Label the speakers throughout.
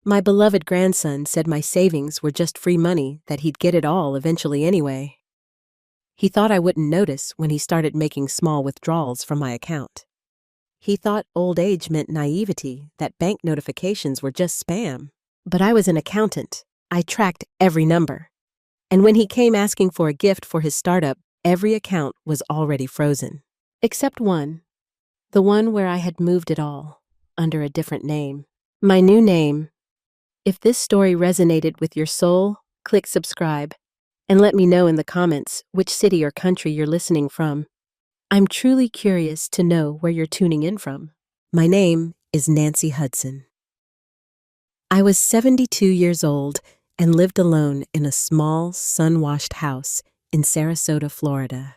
Speaker 1: My beloved grandson said my savings were just free money, that he'd get it all eventually anyway. He thought I wouldn't notice when he started making small withdrawals from my account. He thought old age meant naivety, that bank notifications were just spam. But I was an accountant. I tracked every number. And when he came asking for a gift for his startup, every account was already frozen. Except one. The one where I had moved it all, under a different name. My new name. If this story resonated with your soul, click subscribe, and let me know in the comments which city or country you're listening from. I'm truly curious to know where you're tuning in from. My name is Nancy Hudson. I was 72 years old and lived alone in a small, sun-washed house in Sarasota, Florida.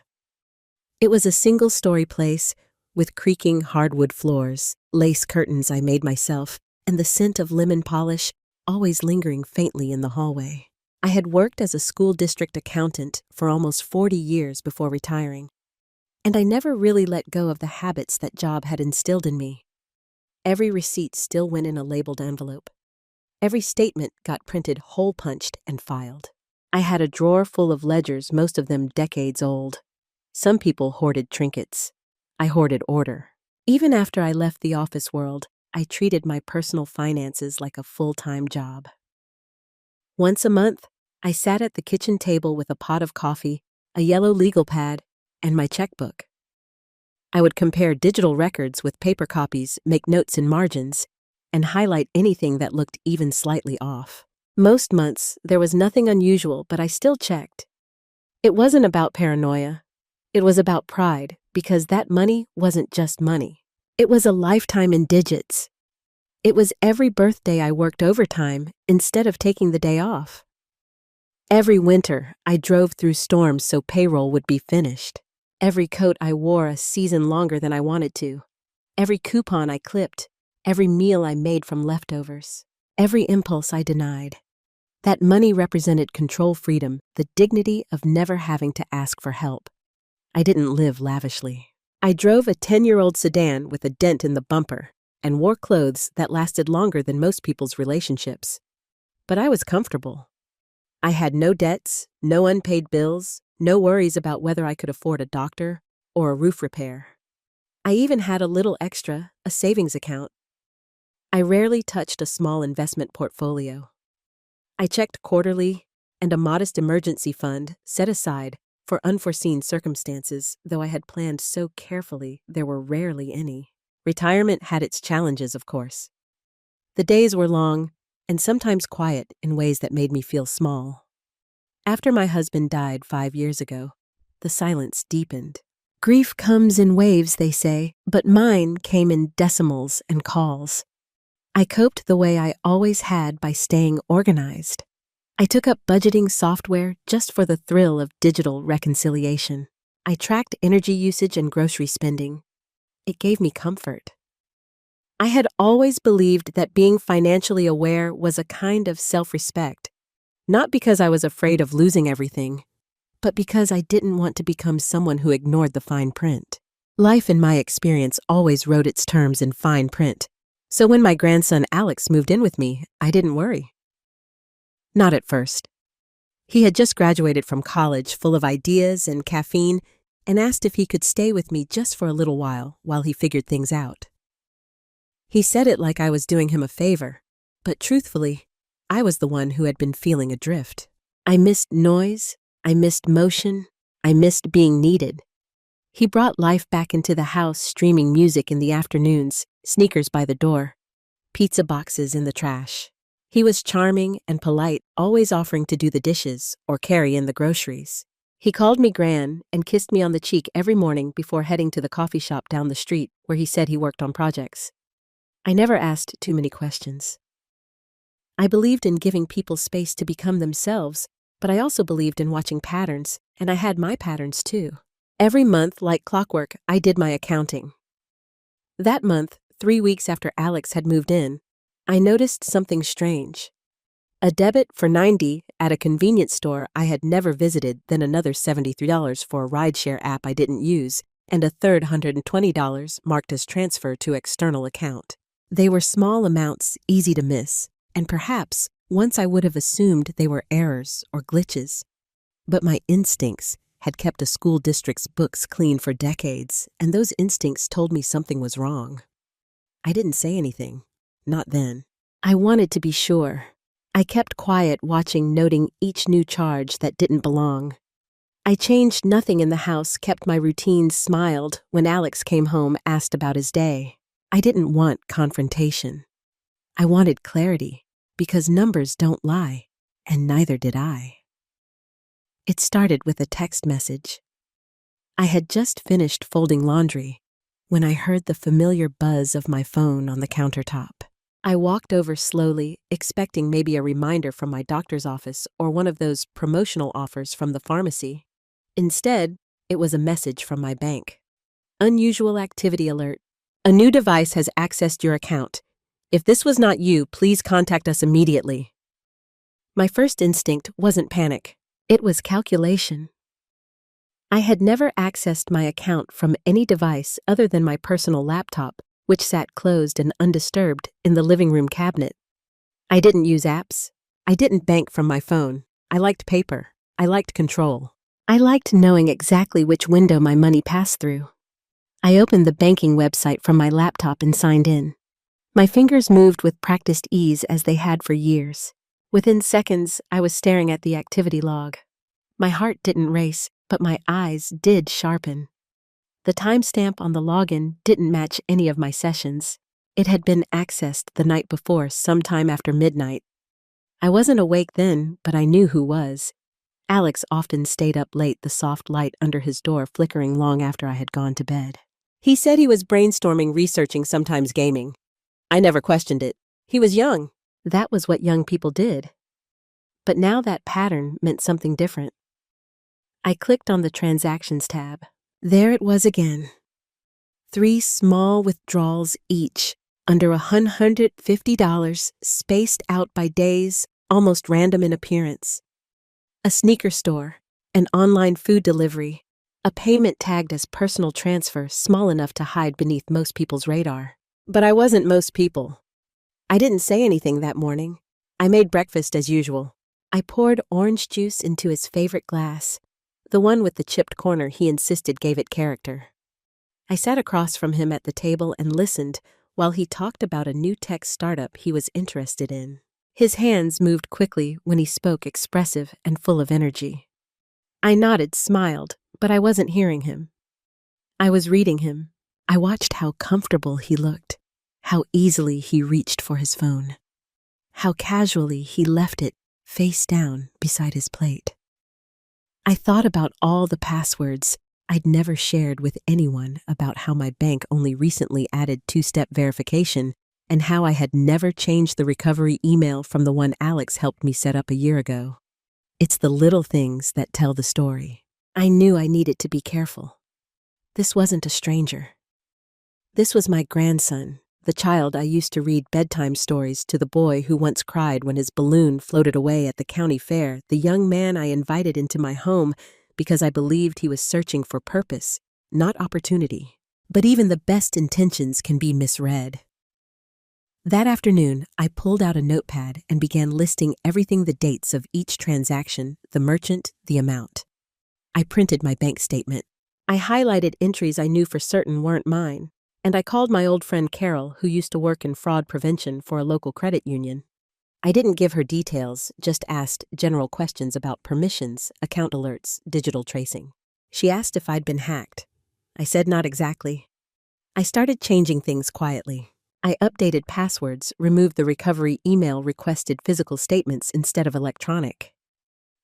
Speaker 1: It was a single-story place with creaking hardwood floors, lace curtains I made myself, and the scent of lemon polish always lingering faintly in the hallway. I had worked as a school district accountant for almost 40 years before retiring, and I never really let go of the habits that job had instilled in me. Every receipt still went in a labeled envelope. Every statement got printed hole-punched and filed. I had a drawer full of ledgers, most of them decades old. Some people hoarded trinkets. I hoarded order. Even after I left the office world, I treated my personal finances like a full-time job. Once a month, I sat at the kitchen table with a pot of coffee, a yellow legal pad, and my checkbook. I would compare digital records with paper copies, make notes in margins, and highlight anything that looked even slightly off. Most months, there was nothing unusual, but I still checked. It wasn't about paranoia. It was about pride, because that money wasn't just money. It was a lifetime in digits. It was every birthday I worked overtime instead of taking the day off. Every winter, I drove through storms so payroll would be finished. Every coat I wore a season longer than I wanted to. Every coupon I clipped. Every meal I made from leftovers. Every impulse I denied. That money represented control freedom, the dignity of never having to ask for help. I didn't live lavishly. I drove a 10-year-old sedan with a dent in the bumper and wore clothes that lasted longer than most people's relationships. But I was comfortable. I had no debts, no unpaid bills, no worries about whether I could afford a doctor or a roof repair. I even had a little extra, a savings account. I rarely touched a small investment portfolio. I checked quarterly, and a modest emergency fund set aside for unforeseen circumstances, though I had planned so carefully there were rarely any. Retirement had its challenges, of course. The days were long and sometimes quiet in ways that made me feel small. After my husband died 5 years ago, the silence deepened. Grief comes in waves, they say, but mine came in decimals and calls. I coped the way I always had by staying organized. I took up budgeting software just for the thrill of digital reconciliation. I tracked energy usage and grocery spending. It gave me comfort. I had always believed that being financially aware was a kind of self-respect, not because I was afraid of losing everything, but because I didn't want to become someone who ignored the fine print. Life, in my experience, always wrote its terms in fine print. So when my grandson Alex moved in with me, I didn't worry. Not at first. He had just graduated from college full of ideas and caffeine and asked if he could stay with me just for a little while he figured things out. He said it like I was doing him a favor, but truthfully, I was the one who had been feeling adrift. I missed noise, I missed motion, I missed being needed. He brought life back into the house, streaming music in the afternoons, sneakers by the door, pizza boxes in the trash. He was charming and polite, always offering to do the dishes or carry in the groceries. He called me Gran and kissed me on the cheek every morning before heading to the coffee shop down the street where he said he worked on projects. I never asked too many questions. I believed in giving people space to become themselves, but I also believed in watching patterns, and I had my patterns too. Every month, like clockwork, I did my accounting. That month, 3 weeks after Alex had moved in, I noticed something strange. A debit for $90 at a convenience store I had never visited, then another $73 for a rideshare app I didn't use, and a third $120 marked as transfer to external account. They were small amounts, easy to miss, and perhaps once I would have assumed they were errors or glitches. But my instincts had kept a school district's books clean for decades, and those instincts told me something was wrong. I didn't say anything. Not then. I wanted to be sure. I kept quiet, noting each new charge that didn't belong. I changed nothing in the house, kept my routines, smiled when Alex came home, asked about his day. I didn't want confrontation. I wanted clarity, because numbers don't lie, and neither did I. It started with a text message. I had just finished folding laundry when I heard the familiar buzz of my phone on the countertop. I walked over slowly, expecting maybe a reminder from my doctor's office or one of those promotional offers from the pharmacy. Instead, it was a message from my bank. Unusual activity alert. A new device has accessed your account. If this was not you, please contact us immediately. My first instinct wasn't panic. It was calculation. I had never accessed my account from any device other than my personal laptop, which sat closed and undisturbed in the living room cabinet. I didn't use apps. I didn't bank from my phone. I liked paper. I liked control. I liked knowing exactly which window my money passed through. I opened the banking website from my laptop and signed in. My fingers moved with practiced ease as they had for years. Within seconds, I was staring at the activity log. My heart didn't race, but my eyes did sharpen. The timestamp on the login didn't match any of my sessions. It had been accessed the night before, sometime after midnight. I wasn't awake then, but I knew who was. Alex often stayed up late, the soft light under his door flickering long after I had gone to bed. He said he was brainstorming, researching, sometimes gaming. I never questioned it. He was young. That was what young people did. But now that pattern meant something different. I clicked on the Transactions tab. There it was again. 3 small withdrawals each, under $150, spaced out by days, almost random in appearance. A sneaker store, an online food delivery, a payment tagged as personal transfer, small enough to hide beneath most people's radar. But I wasn't most people. I didn't say anything that morning. I made breakfast as usual. I poured orange juice into his favorite glass, the one with the chipped corner he insisted gave it character. I sat across from him at the table and listened while he talked about a new tech startup he was interested in. His hands moved quickly when he spoke, expressive and full of energy. I nodded, smiled, but I wasn't hearing him. I was reading him. I watched how comfortable he looked, how easily he reached for his phone, how casually he left it face down beside his plate. I thought about all the passwords I'd never shared with anyone, about how my bank only recently added 2-step verification, and how I had never changed the recovery email from the one Alex helped me set up a year ago. It's the little things that tell the story. I knew I needed to be careful. This wasn't a stranger. This was my grandson, the child I used to read bedtime stories to, the boy who once cried when his balloon floated away at the county fair, the young man I invited into my home because I believed he was searching for purpose, not opportunity. But even the best intentions can be misread. That afternoon, I pulled out a notepad and began listing everything, the dates of each transaction, the merchant, the amount. I printed my bank statement. I highlighted entries I knew for certain weren't mine, and I called my old friend Carol, who used to work in fraud prevention for a local credit union. I didn't give her details, just asked general questions about permissions, account alerts, digital tracing. She asked if I'd been hacked. I said not exactly. I started changing things quietly. I updated passwords, removed the recovery email, requested physical statements instead of electronic.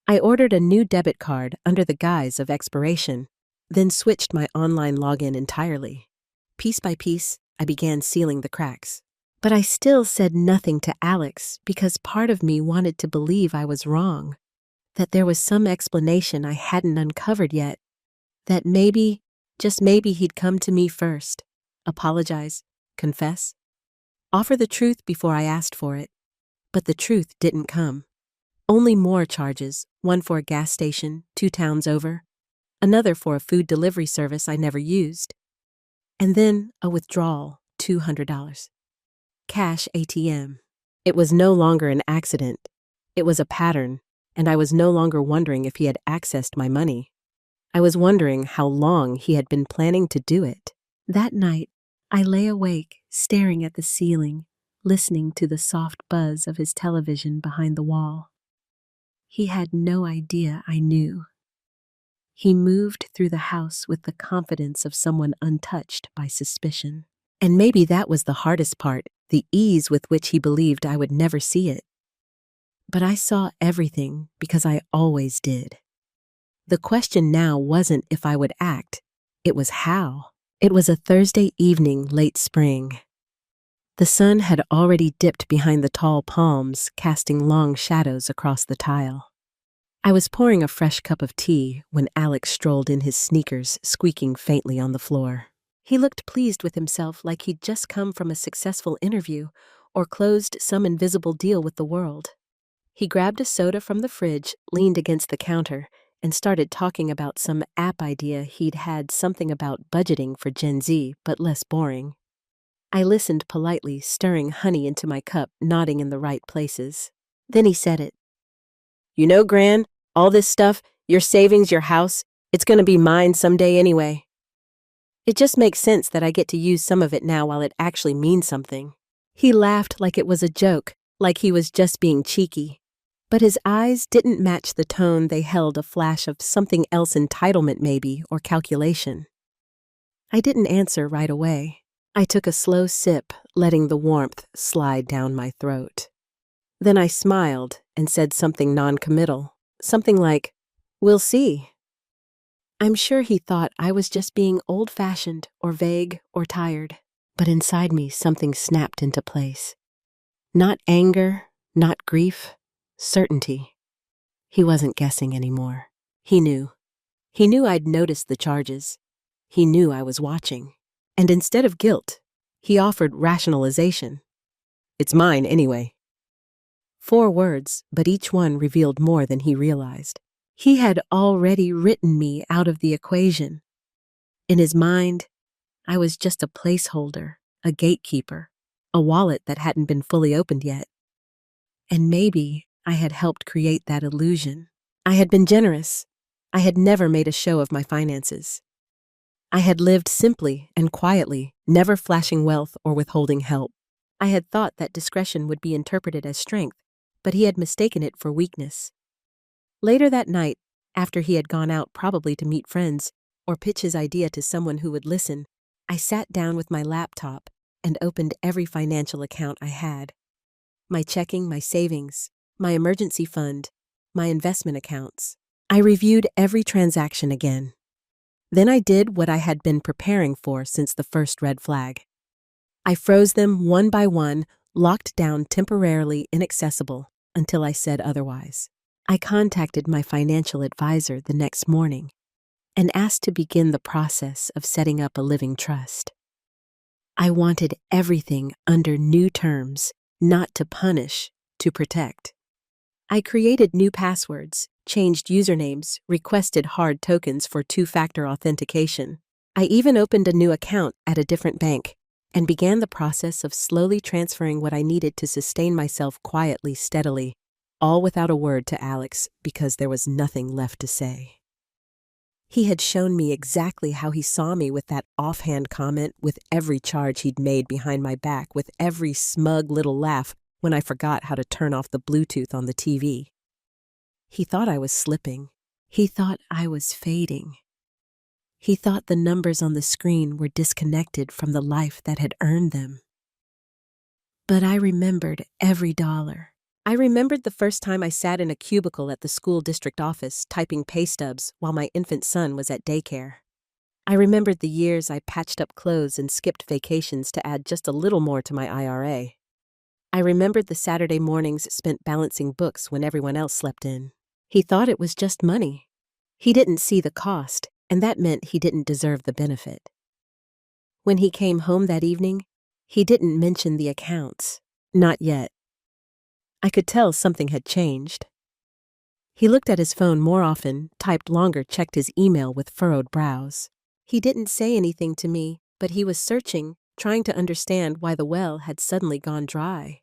Speaker 1: I ordered a new debit card under the guise of expiration, then switched my online login entirely. Piece by piece, I began sealing the cracks. But I still said nothing to Alex because part of me wanted to believe I was wrong, that there was some explanation I hadn't uncovered yet, that maybe, just maybe, he'd come to me first, apologize, confess, offer the truth before I asked for it. But the truth didn't come. Only more charges, one for a gas station 2 towns over, another for a food delivery service I never used, and then a withdrawal, $200. Cash ATM. It was no longer an accident. It was a pattern, and I was no longer wondering if he had accessed my money. I was wondering how long he had been planning to do it. That night, I lay awake, staring at the ceiling, listening to the soft buzz of his television behind the wall. He had no idea I knew. He moved through the house with the confidence of someone untouched by suspicion. And maybe that was the hardest part, the ease with which he believed I would never see it. But I saw everything because I always did. The question now wasn't if I would act, it was how. It was a Thursday evening, late spring. The sun had already dipped behind the tall palms, casting long shadows across the tile. I was pouring a fresh cup of tea when Alex strolled in his sneakers, squeaking faintly on the floor. He looked pleased with himself, like he'd just come from a successful interview or closed some invisible deal with the world. He grabbed a soda from the fridge, leaned against the counter, and started talking about some app idea he'd had, something about budgeting for Gen Z, but less boring. I listened politely, stirring honey into my cup, nodding in the right places. Then he said it. "You know, Gran, all this stuff, your savings, your house, it's gonna be mine someday anyway. It just makes sense that I get to use some of it now while it actually means something." He laughed like it was a joke, like he was just being cheeky. But his eyes didn't match the tone. They held a flash of something else, entitlement maybe, or calculation. I didn't answer right away. I took a slow sip, letting the warmth slide down my throat. Then I smiled and said something non-committal, something like, "We'll see." I'm sure he thought I was just being old-fashioned or vague or tired, but inside me something snapped into place. Not anger, not grief, certainty. He wasn't guessing anymore. He knew. He knew I'd noticed the charges. He knew I was watching. And instead of guilt, he offered rationalization. "It's mine anyway." 4 words, but each one revealed more than he realized. He had already written me out of the equation. In his mind, I was just a placeholder, a gatekeeper, a wallet that hadn't been fully opened yet. And maybe I had helped create that illusion. I had been generous. I had never made a show of my finances. I had lived simply and quietly, never flashing wealth or withholding help. I had thought that discretion would be interpreted as strength, but he had mistaken it for weakness. Later that night, after he had gone out probably to meet friends or pitch his idea to someone who would listen, I sat down with my laptop and opened every financial account I had. My checking, my savings, my emergency fund, my investment accounts. I reviewed every transaction again. Then I did what I had been preparing for since the first red flag. I froze them one by one, locked down, temporarily inaccessible, until I said otherwise. I contacted my financial advisor the next morning and asked to begin the process of setting up a living trust. I wanted everything under new terms, not to punish, to protect. I created new passwords, changed usernames, requested hard tokens for 2-factor authentication. I even opened a new account at a different bank and began the process of slowly transferring what I needed to sustain myself quietly, steadily, all without a word to Alex because there was nothing left to say. He had shown me exactly how he saw me, with that offhand comment, with every charge he'd made behind my back, with every smug little laugh when I forgot how to turn off the Bluetooth on the TV. He thought I was slipping. He thought I was fading. He thought the numbers on the screen were disconnected from the life that had earned them. But I remembered every dollar. I remembered the first time I sat in a cubicle at the school district office typing pay stubs while my infant son was at daycare. I remembered the years I patched up clothes and skipped vacations to add just a little more to my IRA. I remembered the Saturday mornings spent balancing books when everyone else slept in. He thought it was just money. He didn't see the cost, and that meant he didn't deserve the benefit. When he came home that evening, he didn't mention the accounts. Not yet. I could tell something had changed. He looked at his phone more often, typed longer, checked his email with furrowed brows. He didn't say anything to me, but he was searching, trying to understand why the well had suddenly gone dry.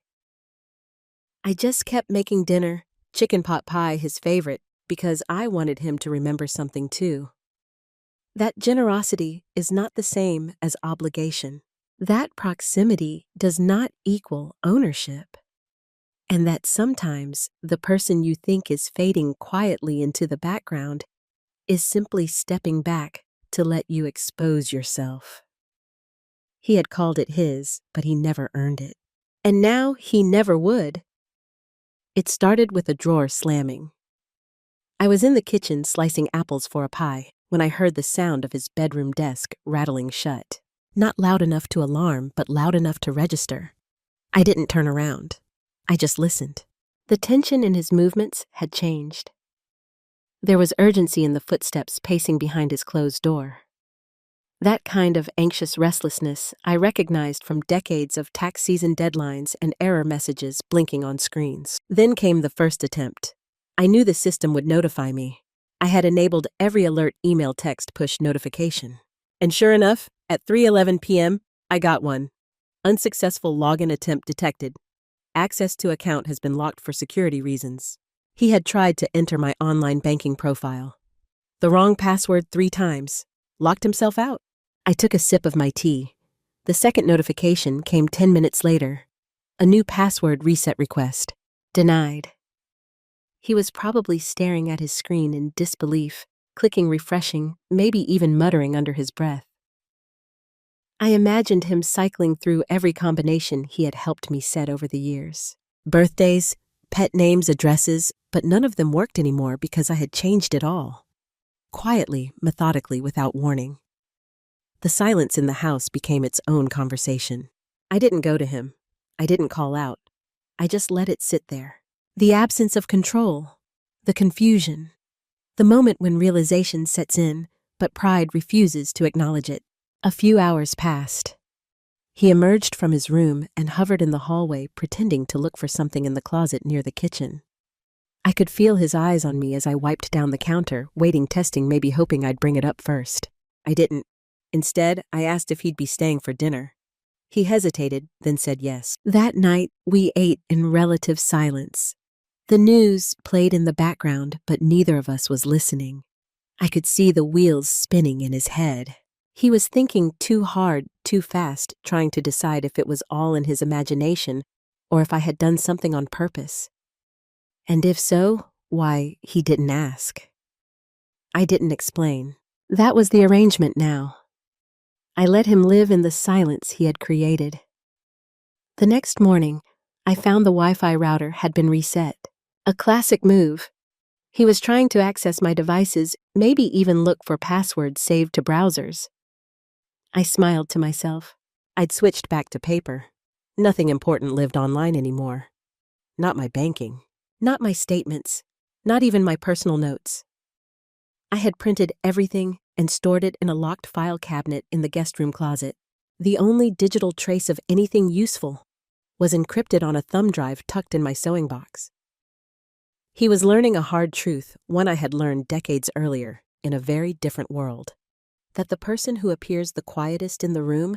Speaker 1: I just kept making dinner, chicken pot pie his favorite, because I wanted him to remember something too. That generosity is not the same as obligation. That proximity does not equal ownership. And that sometimes the person you think is fading quietly into the background is simply stepping back to let you expose yourself. He had called it his, but he never earned it. And now he never would. It started with a drawer slamming. I was in the kitchen slicing apples for a pie when I heard the sound of his bedroom desk rattling shut. Not loud enough to alarm, but loud enough to register. I didn't turn around. I just listened. The tension in his movements had changed. There was urgency in the footsteps pacing behind his closed door. That kind of anxious restlessness I recognized from decades of tax season deadlines and error messages blinking on screens. Then came the first attempt. I knew the system would notify me. I had enabled every alert email text push notification. And sure enough, at 3:11 p.m., I got one. Unsuccessful login attempt detected. Access to account has been locked for security reasons. He had tried to enter my online banking profile. The wrong password 3 times. Locked himself out. I took a sip of my tea. The second notification came 10 minutes later. A new password reset request. Denied. He was probably staring at his screen in disbelief, clicking refreshing, maybe even muttering under his breath. I imagined him cycling through every combination he had helped me set over the years. Birthdays, pet names, addresses, but none of them worked anymore because I had changed it all. Quietly, methodically, without warning. The silence in the house became its own conversation. I didn't go to him. I didn't call out. I just let it sit there. The absence of control. The confusion. The moment when realization sets in, but pride refuses to acknowledge it. A few hours passed. He emerged from his room and hovered in the hallway, pretending to look for something in the closet near the kitchen. I could feel his eyes on me as I wiped down the counter, waiting, testing, maybe hoping I'd bring it up first. I didn't. Instead, I asked if he'd be staying for dinner. He hesitated, then said yes. That night, we ate in relative silence. The news played in the background, but neither of us was listening. I could see the wheels spinning in his head. He was thinking too hard, too fast, trying to decide if it was all in his imagination or if I had done something on purpose. And if so, why, he didn't ask. I didn't explain. That was the arrangement now. I let him live in the silence he had created. The next morning, I found the Wi-Fi router had been reset. A classic move. He was trying to access my devices, maybe even look for passwords saved to browsers. I smiled to myself. I'd switched back to paper. Nothing important lived online anymore. Not my banking. Not my statements. Not even my personal notes. I had printed everything and stored it in a locked file cabinet in the guest room closet. The only digital trace of anything useful was encrypted on a thumb drive tucked in my sewing box. He was learning a hard truth, one I had learned decades earlier, in a very different world. That the person who appears the quietest in the room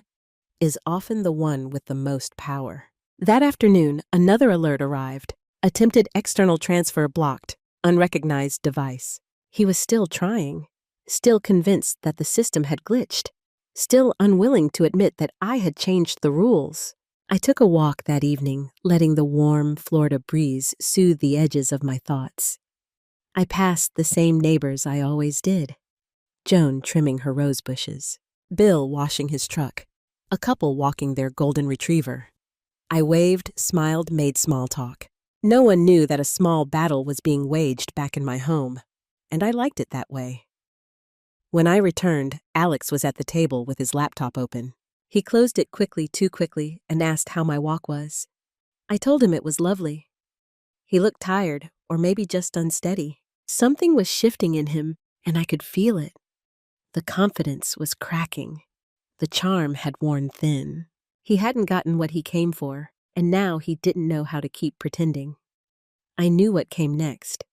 Speaker 1: is often the one with the most power. That afternoon, another alert arrived. Attempted external transfer blocked, unrecognized device. He was still trying, still convinced that the system had glitched, still unwilling to admit that I had changed the rules. I took a walk that evening, letting the warm Florida breeze soothe the edges of my thoughts. I passed the same neighbors I always did. Joan trimming her rose bushes, Bill washing his truck, a couple walking their golden retriever. I waved, smiled, made small talk. No one knew that a small battle was being waged back in my home, and I liked it that way. When I returned, Alex was at the table with his laptop open. He closed it quickly, too quickly, and asked how my walk was. I told him it was lovely. He looked tired, or maybe just unsteady. Something was shifting in him, and I could feel it. The confidence was cracking. The charm had worn thin. He hadn't gotten what he came for, and now he didn't know how to keep pretending. I knew what came next.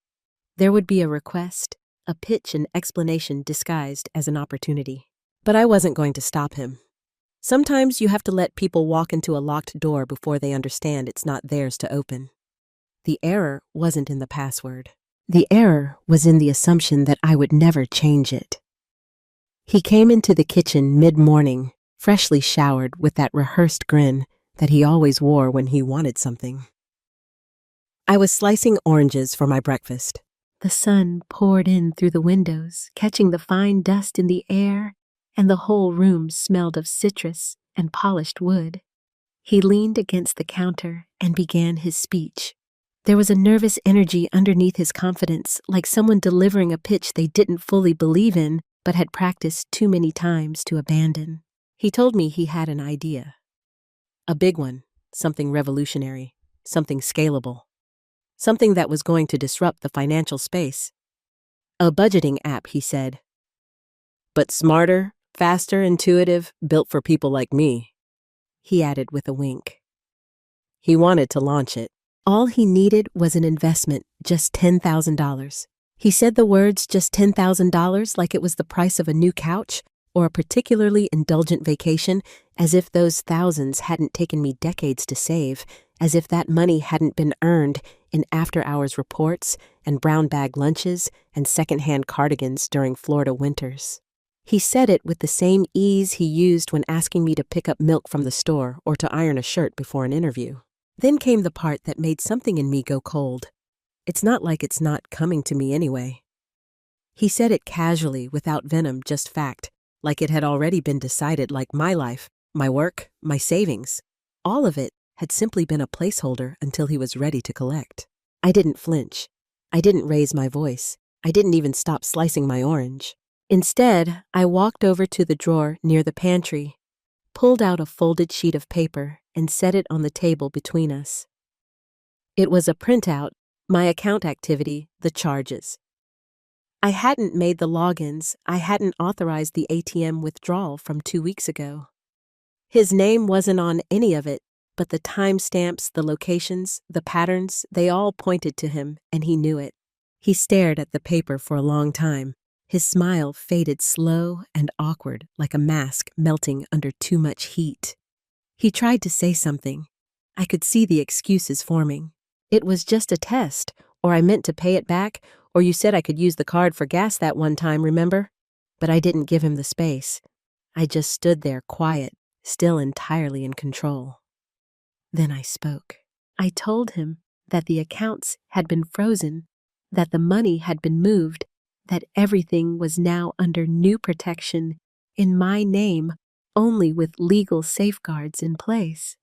Speaker 1: There would be a request, a pitch and explanation disguised as an opportunity. But I wasn't going to stop him. Sometimes you have to let people walk into a locked door before they understand it's not theirs to open. The error wasn't in the password. The error was in the assumption that I would never change it. He came into the kitchen mid-morning, freshly showered with that rehearsed grin that he always wore when he wanted something. I was slicing oranges for my breakfast. The sun poured in through the windows, catching the fine dust in the air, and the whole room smelled of citrus and polished wood. He leaned against the counter and began his speech. There was a nervous energy underneath his confidence, like someone delivering a pitch they didn't fully believe in, but had practiced too many times to abandon. He told me he had an idea. A big one, something revolutionary, something scalable. Something that was going to disrupt the financial space. A budgeting app, he said. But smarter, faster, intuitive, built for people like me, he added with a wink. He wanted to launch it. All he needed was an investment, just $10,000. He said the words just $10,000 like it was the price of a new couch or a particularly indulgent vacation, as if those thousands hadn't taken me decades to save, as if that money hadn't been earned in after-hours reports and brown bag lunches and second-hand cardigans during Florida winters. He said it with the same ease he used when asking me to pick up milk from the store or to iron a shirt before an interview. Then came the part that made something in me go cold. It's not like it's not coming to me anyway. He said it casually, without venom, just fact, like it had already been decided, like my life, my work, my savings. All of it had simply been a placeholder until he was ready to collect. I didn't flinch. I didn't raise my voice. I didn't even stop slicing my orange. Instead, I walked over to the drawer near the pantry, pulled out a folded sheet of paper, and set it on the table between us. It was a printout, my account activity, the charges. I hadn't made the logins. I hadn't authorized the ATM withdrawal from 2 weeks ago. His name wasn't on any of it, but the timestamps, the locations, the patterns, they all pointed to him, and he knew it. He stared at the paper for a long time. His smile faded slow and awkward, like a mask melting under too much heat. He tried to say something. I could see the excuses forming. It was just a test, or I meant to pay it back, or you said I could use the card for gas that one time, remember? But I didn't give him the space. I just stood there quiet, still entirely in control. Then I spoke. I told him that the accounts had been frozen, that the money had been moved, that everything was now under new protection, in my name, only with legal safeguards in place.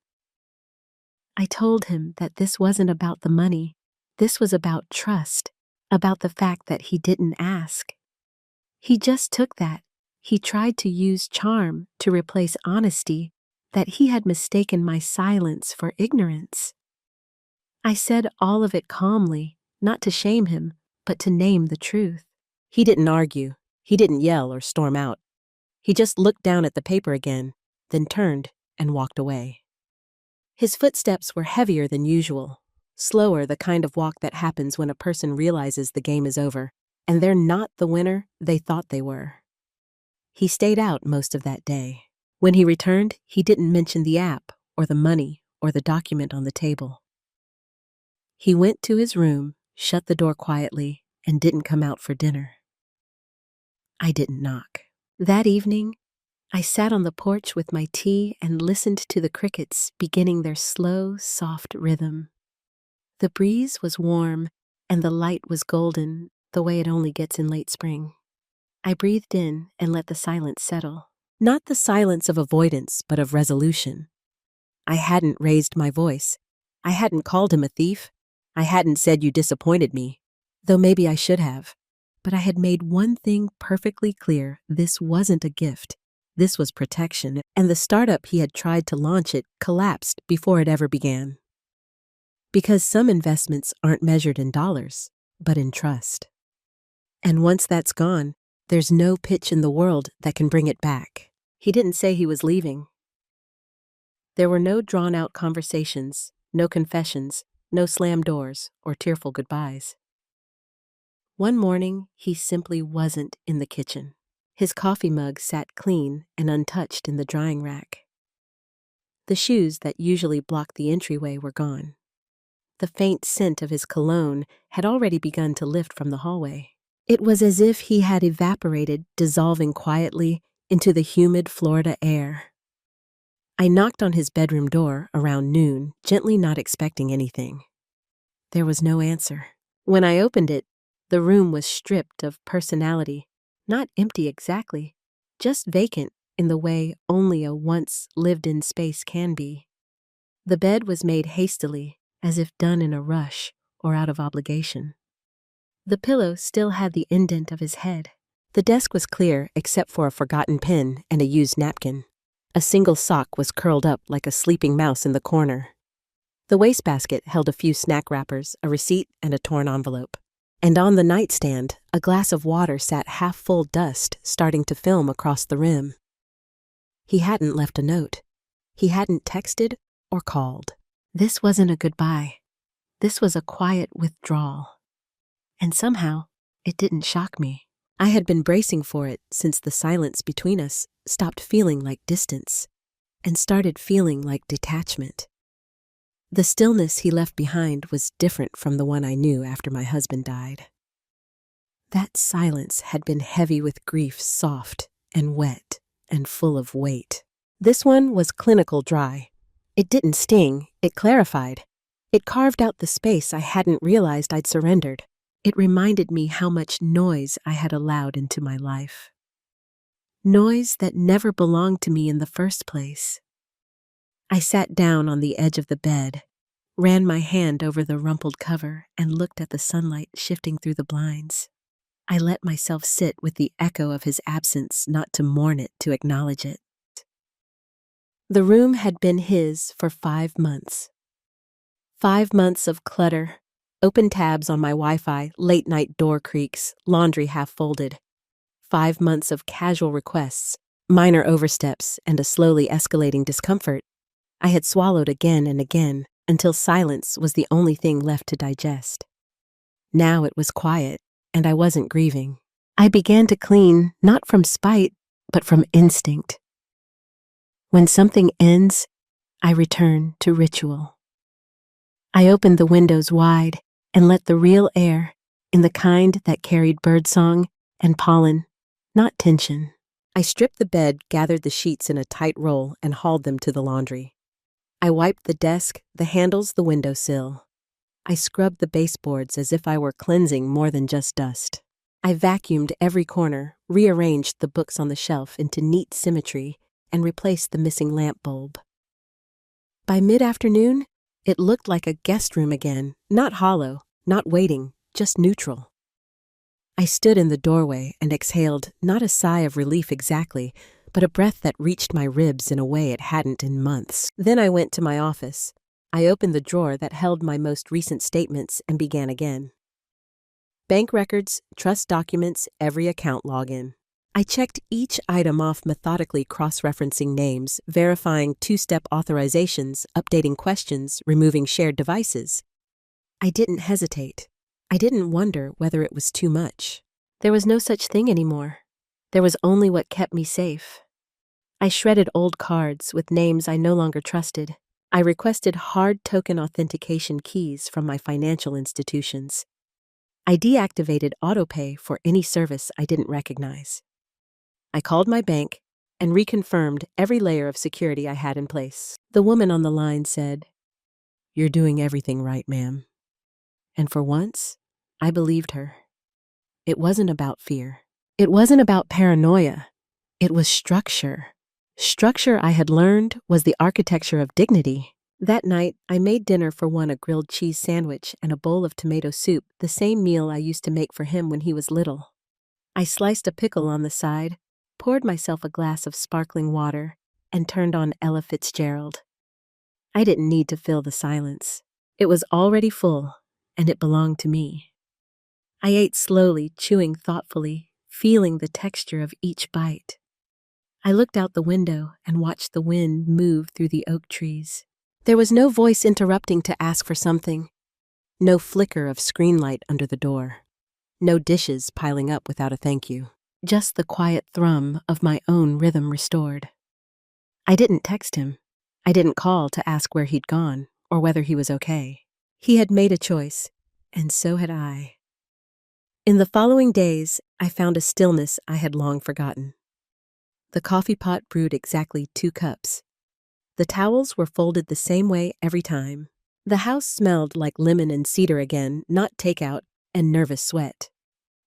Speaker 1: I told him that this wasn't about the money. This was about trust, about the fact that he didn't ask. He just took that. He tried to use charm to replace honesty, that he had mistaken my silence for ignorance. I said all of it calmly, not to shame him, but to name the truth. He didn't argue. He didn't yell or storm out. He just looked down at the paper again, then turned and walked away. His footsteps were heavier than usual, slower, the kind of walk that happens when a person realizes the game is over, and they're not the winner they thought they were. He stayed out most of that day. When he returned, he didn't mention the app, or the money, or the document on the table. He went to his room, shut the door quietly, and didn't come out for dinner. I didn't knock. That evening, I sat on the porch with my tea and listened to the crickets beginning their slow, soft rhythm. The breeze was warm, and the light was golden, the way it only gets in late spring. I breathed in and let the silence settle. Not the silence of avoidance, but of resolution. I hadn't raised my voice. I hadn't called him a thief. I hadn't said you disappointed me, though maybe I should have. But I had made one thing perfectly clear: this wasn't a gift. This was protection, and the startup he had tried to launch it collapsed before it ever began. Because some investments aren't measured in dollars, but in trust. And once that's gone, there's no pitch in the world that can bring it back. He didn't say he was leaving. There were no drawn-out conversations, no confessions, no slammed doors or tearful goodbyes. One morning, he simply wasn't in the kitchen. His coffee mug sat clean and untouched in the drying rack. The shoes that usually blocked the entryway were gone. The faint scent of his cologne had already begun to lift from the hallway. It was as if he had evaporated, dissolving quietly into the humid Florida air. I knocked on his bedroom door around noon, gently not expecting anything. There was no answer. When I opened it, the room was stripped of personality, not empty exactly, just vacant in the way only a once lived-in space can be. The bed was made hastily, as if done in a rush or out of obligation. The pillow still had the indent of his head. The desk was clear except for a forgotten pen and a used napkin. A single sock was curled up like a sleeping mouse in the corner. The wastebasket held a few snack wrappers, a receipt, and a torn envelope. And on the nightstand, a glass of water sat half full, dust starting to film across the rim. He hadn't left a note. He hadn't texted or called. This wasn't a goodbye. This was a quiet withdrawal. And somehow, it didn't shock me. I had been bracing for it since the silence between us stopped feeling like distance and started feeling like detachment. The stillness he left behind was different from the one I knew after my husband died. That silence had been heavy with grief, soft and wet and full of weight. This one was clinical dry. It didn't sting, it clarified. It carved out the space I hadn't realized I'd surrendered. It reminded me how much noise I had allowed into my life. Noise that never belonged to me in the first place. I sat down on the edge of the bed, ran my hand over the rumpled cover, and looked at the sunlight shifting through the blinds. I let myself sit with the echo of his absence, not to mourn it, to acknowledge it. The room had been his for 5 months. 5 months of clutter, open tabs on my Wi-Fi, late-night door creaks, laundry half-folded. 5 months of casual requests, minor oversteps, and a slowly escalating discomfort. I had swallowed again and again until silence was the only thing left to digest. Now it was quiet, and I wasn't grieving. I began to clean, not from spite, but from instinct. When something ends, I return to ritual. I opened the windows wide and let the real air, in the kind that carried birdsong and pollen, not tension. I stripped the bed, gathered the sheets in a tight roll, and hauled them to the laundry. I wiped the desk, the handles, the windowsill. I scrubbed the baseboards as if I were cleansing more than just dust. I vacuumed every corner, rearranged the books on the shelf into neat symmetry, and replaced the missing lamp bulb. By mid-afternoon, it looked like a guest room again, not hollow, not waiting, just neutral. I stood in the doorway and exhaled not a sigh of relief exactly, but a breath that reached my ribs in a way it hadn't in months. Then I went to my office. I opened the drawer that held my most recent statements and began again. Bank records, trust documents, every account login. I checked each item off methodically, cross-referencing names, verifying 2-step authorizations, updating questions, removing shared devices. I didn't hesitate. I didn't wonder whether it was too much. There was no such thing anymore. There was only what kept me safe. I shredded old cards with names I no longer trusted. I requested hard token authentication keys from my financial institutions. I deactivated autopay for any service I didn't recognize. I called my bank and reconfirmed every layer of security I had in place. The woman on the line said, "You're doing everything right, ma'am." And for once, I believed her. It wasn't about fear. It wasn't about paranoia. It was structure. Structure I had learned was the architecture of dignity. That night, I made dinner for one, a grilled cheese sandwich and a bowl of tomato soup, the same meal I used to make for him when he was little. I sliced a pickle on the side, poured myself a glass of sparkling water, and turned on Ella Fitzgerald. I didn't need to fill the silence. It was already full, and it belonged to me. I ate slowly, chewing thoughtfully, feeling the texture of each bite. I looked out the window and watched the wind move through the oak trees. There was no voice interrupting to ask for something. No flicker of screen light under the door. No dishes piling up without a thank you. Just the quiet thrum of my own rhythm restored. I didn't text him. I didn't call to ask where he'd gone or whether he was okay. He had made a choice, and so had I. In the following days, I found a stillness I had long forgotten. The coffee pot brewed exactly 2 cups. The towels were folded the same way every time. The house smelled like lemon and cedar again, not takeout and nervous sweat.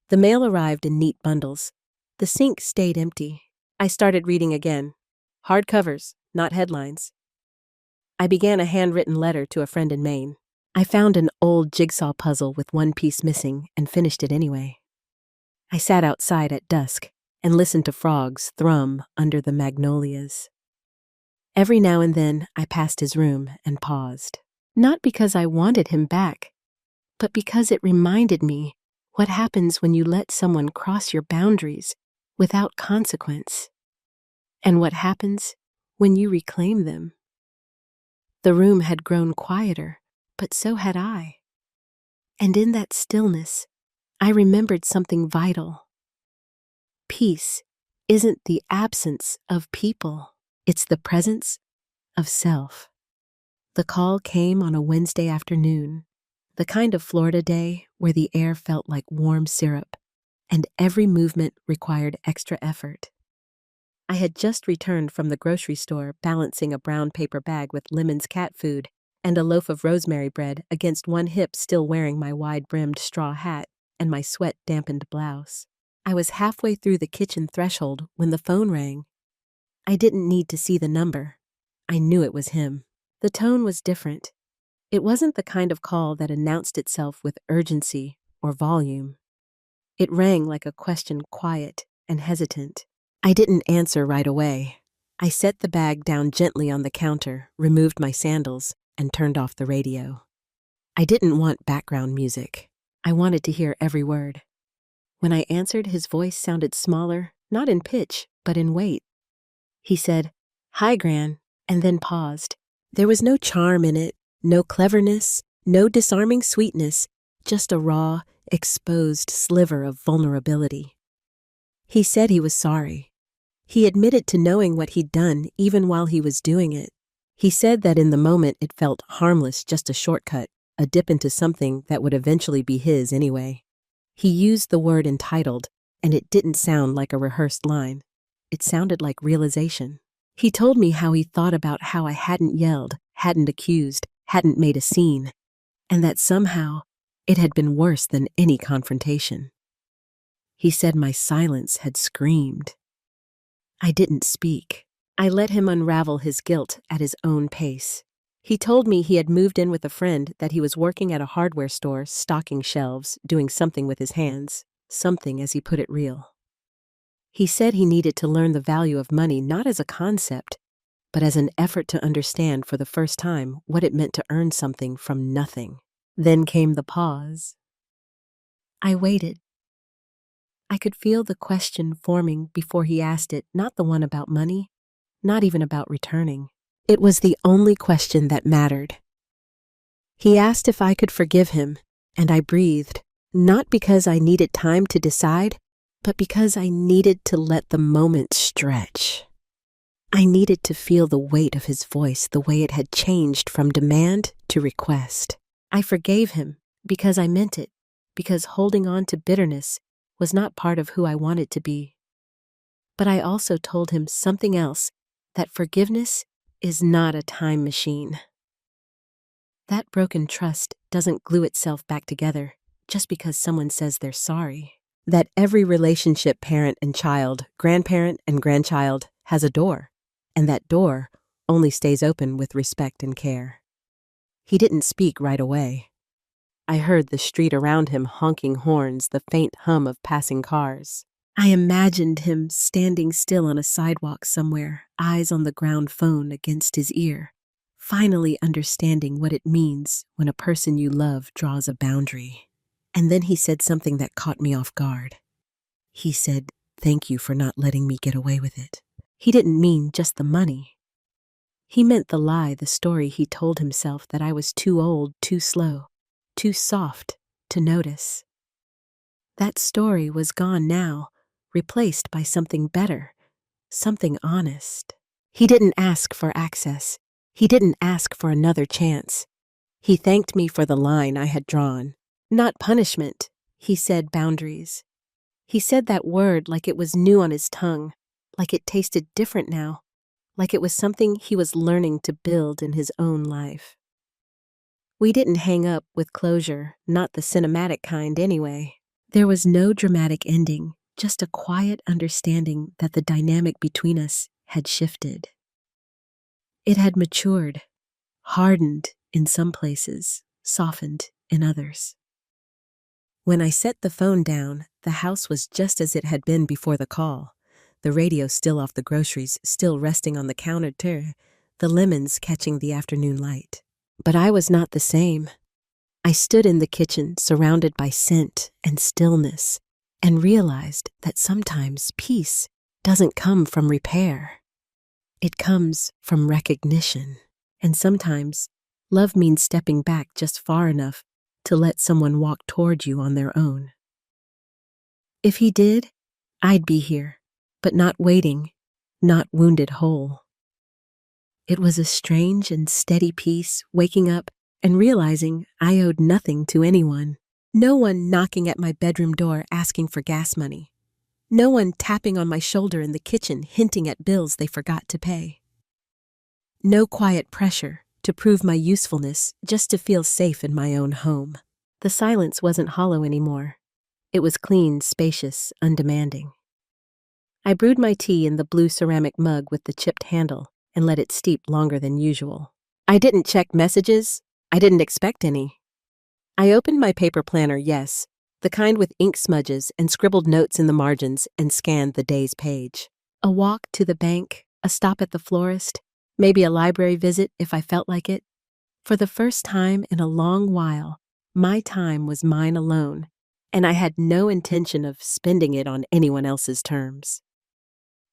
Speaker 1: The mail arrived in neat bundles. The sink stayed empty. I started reading again. Hard covers, not headlines. I began a handwritten letter to a friend in Maine. I found an old jigsaw puzzle with one piece missing and finished it anyway. I sat outside at dusk and listened to frogs thrum under the magnolias. Every now and then I passed his room and paused. Not because I wanted him back, but because it reminded me what happens when you let someone cross your boundaries without consequence, and what happens when you reclaim them. The room had grown quieter, but so had I. And in that stillness, I remembered something vital. Peace isn't the absence of people, it's the presence of self. The call came on a Wednesday afternoon, the kind of Florida day where the air felt like warm syrup, and every movement required extra effort. I had just returned from the grocery store balancing a brown paper bag with Lemon's cat food and a loaf of rosemary bread against one hip, still wearing my wide-brimmed straw hat and my sweat-dampened blouse. I was halfway through the kitchen threshold when the phone rang. I didn't need to see the number. I knew it was him. The tone was different. It wasn't the kind of call that announced itself with urgency or volume. It rang like a question, quiet and hesitant. I didn't answer right away. I set the bag down gently on the counter, removed my sandals, and turned off the radio. I didn't want background music. I wanted to hear every word. When I answered, his voice sounded smaller, not in pitch, but in weight. He said, "Hi, Gran," and then paused. There was no charm in it, no cleverness, no disarming sweetness, just a raw, exposed sliver of vulnerability. He said he was sorry. He admitted to knowing what he'd done even while he was doing it. He said that in the moment it felt harmless, just a shortcut, a dip into something that would eventually be his anyway. He used the word entitled, and it didn't sound like a rehearsed line. It sounded like realization. He told me how he thought about how I hadn't yelled, hadn't accused, hadn't made a scene, and that somehow it had been worse than any confrontation. He said my silence had screamed. I didn't speak. I let him unravel his guilt at his own pace. He told me he had moved in with a friend, that he was working at a hardware store, stocking shelves, doing something with his hands, something, as he put it, real. He said he needed to learn the value of money not as a concept, but as an effort to understand for the first time what it meant to earn something from nothing. Then came the pause. I waited. I could feel the question forming before he asked it, not the one about money, not even about returning. It was the only question that mattered. He asked if I could forgive him, and I breathed, not because I needed time to decide, but because I needed to let the moment stretch. I needed to feel the weight of his voice, the way it had changed from demand to request. I forgave him because I meant it, because holding on to bitterness was not part of who I wanted to be. But I also told him something else, that forgiveness is not a time machine. That broken trust doesn't glue itself back together just because someone says they're sorry. That every relationship, parent and child, grandparent and grandchild, has a door, and that door only stays open with respect and care. He didn't speak right away. I heard the street around him honking horns, the faint hum of passing cars. I imagined him standing still on a sidewalk somewhere, eyes on the ground phone against his ear, finally understanding what it means when a person you love draws a boundary. And then he said something that caught me off guard. He said, "Thank you for not letting me get away with it." He didn't mean just the money. He meant the lie, the story he told himself, that I was too old, too slow, too soft to notice. That story was gone now, replaced by something better, something honest. He didn't ask for access. He didn't ask for another chance. He thanked me for the line I had drawn. Not punishment, he said boundaries. He said that word like it was new on his tongue, like it tasted different now, like it was something he was learning to build in his own life. We didn't hang up with closure, not the cinematic kind anyway. There was no dramatic ending, just a quiet understanding that the dynamic between us had shifted. It had matured, hardened in some places, softened in others. When I set the phone down, the house was just as it had been before the call. The radio still off the groceries, still resting on the counter, the lemons catching the afternoon light. But I was not the same. I stood in the kitchen, surrounded by scent and stillness, and realized that sometimes peace doesn't come from repair. It comes from recognition. And sometimes love means stepping back just far enough to let someone walk toward you on their own. If he did, I'd be here, but not waiting, not wounded whole. It was a strange and steady peace, waking up and realizing I owed nothing to anyone. No one knocking at my bedroom door asking for gas money. No one tapping on my shoulder in the kitchen hinting at bills they forgot to pay. No quiet pressure to prove my usefulness just to feel safe in my own home. The silence wasn't hollow anymore. It was clean, spacious, undemanding. I brewed my tea in the blue ceramic mug with the chipped handle and let it steep longer than usual. I didn't check messages. I didn't expect any. I opened my paper planner, yes, the kind with ink smudges and scribbled notes in the margins, and scanned the day's page. A walk to the bank, a stop at the florist, maybe a library visit if I felt like it. For the first time in a long while, my time was mine alone, and I had no intention of spending it on anyone else's terms.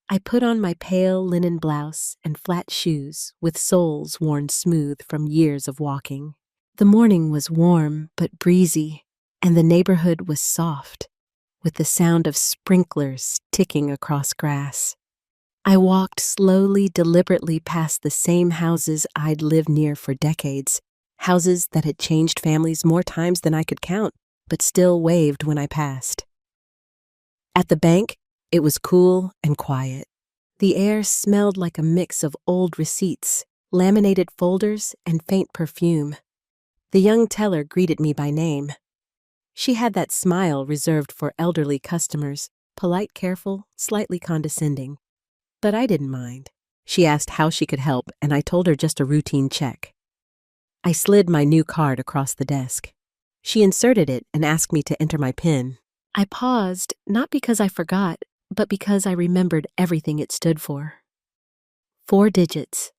Speaker 1: I put on my pale linen blouse and flat shoes with soles worn smooth from years of walking. The morning was warm but breezy, and the neighborhood was soft, with the sound of sprinklers ticking across grass. I walked slowly, deliberately past the same houses I'd lived near for decades, houses that had changed families more times than I could count, but still waved when I passed. At the bank, it was cool and quiet. The air smelled like a mix of old receipts, laminated folders, and faint perfume. The young teller greeted me by name. She had that smile reserved for elderly customers, polite, careful, slightly condescending. But I didn't mind. She asked how she could help, and I told her just a routine check. I slid my new card across the desk. She inserted it and asked me to enter my PIN. I paused, not because I forgot, but because I remembered everything it stood for. 4 digits.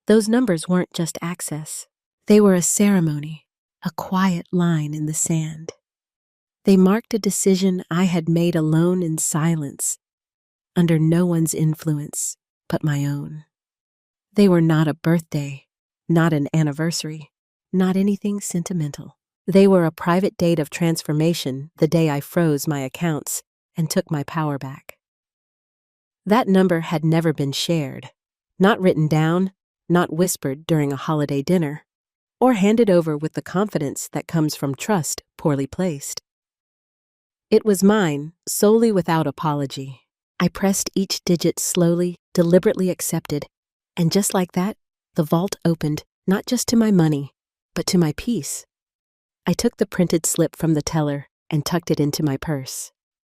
Speaker 1: Those numbers weren't just access. They were a ceremony, a quiet line in the sand. They marked a decision I had made alone in silence, under no one's influence but my own. They were not a birthday, not an anniversary, not anything sentimental. They were a private date of transformation the day I froze my accounts and took my power back. That number had never been shared, not written down, not whispered during a holiday dinner, or handed over with the confidence that comes from trust poorly placed. It was mine, solely without apology. I pressed each digit slowly, deliberately accepted, and just like that, the vault opened, not just to my money, but to my peace. I took the printed slip from the teller and tucked it into my purse.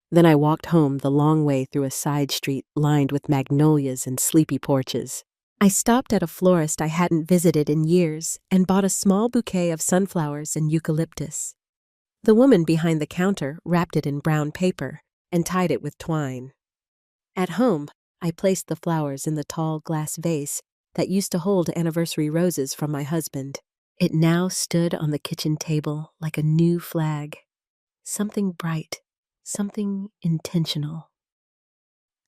Speaker 1: Then I walked home the long way through a side street lined with magnolias and sleepy porches. I stopped at a florist I hadn't visited in years and bought a small bouquet of sunflowers and eucalyptus. The woman behind the counter wrapped it in brown paper and tied it with twine. At home, I placed the flowers in the tall glass vase that used to hold anniversary roses from my husband. It now stood on the kitchen table like a new flag, something bright, something intentional.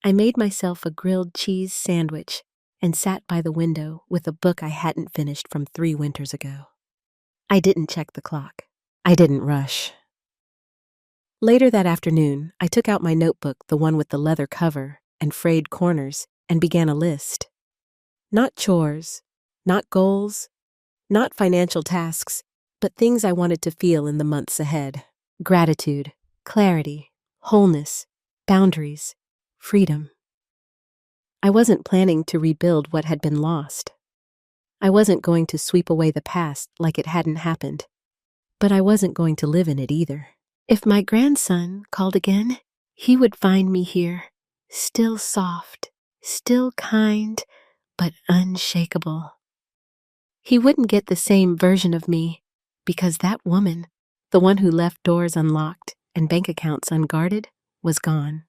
Speaker 1: I made myself a grilled cheese sandwich and sat by the window with a book I hadn't finished from 3 winters ago. I didn't check the clock. I didn't rush. Later that afternoon, I took out my notebook, the one with the leather cover and frayed corners, and began a list. Not chores, not goals, Not financial tasks, but things I wanted to feel in the months ahead. Gratitude, clarity, wholeness, boundaries, freedom. I wasn't planning to rebuild what had been lost. I wasn't going to sweep away the past like it hadn't happened. But I wasn't going to live in it either. If my grandson called again, he would find me here, still soft, still kind, but unshakable. He wouldn't get the same version of me, because that woman, the one who left doors unlocked and bank accounts unguarded, was gone.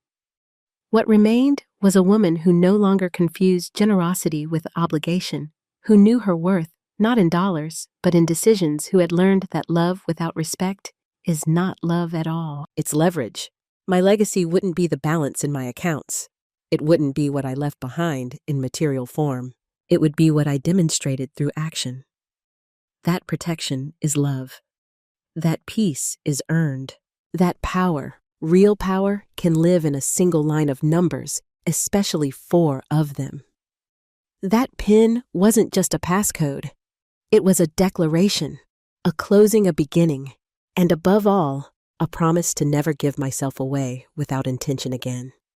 Speaker 1: What remained was a woman who no longer confused generosity with obligation, who knew her worth not in dollars, but in decisions, who had learned that love without respect is not love at all. It's leverage. My legacy wouldn't be the balance in my accounts. It wouldn't be what I left behind in material form. It would be what I demonstrated through action. That protection is love. That peace is earned. That power, real power, can live in a single line of numbers, especially 4 of them. That PIN wasn't just a passcode. It was a declaration, a closing, a beginning, and above all, a promise to never give myself away without intention again.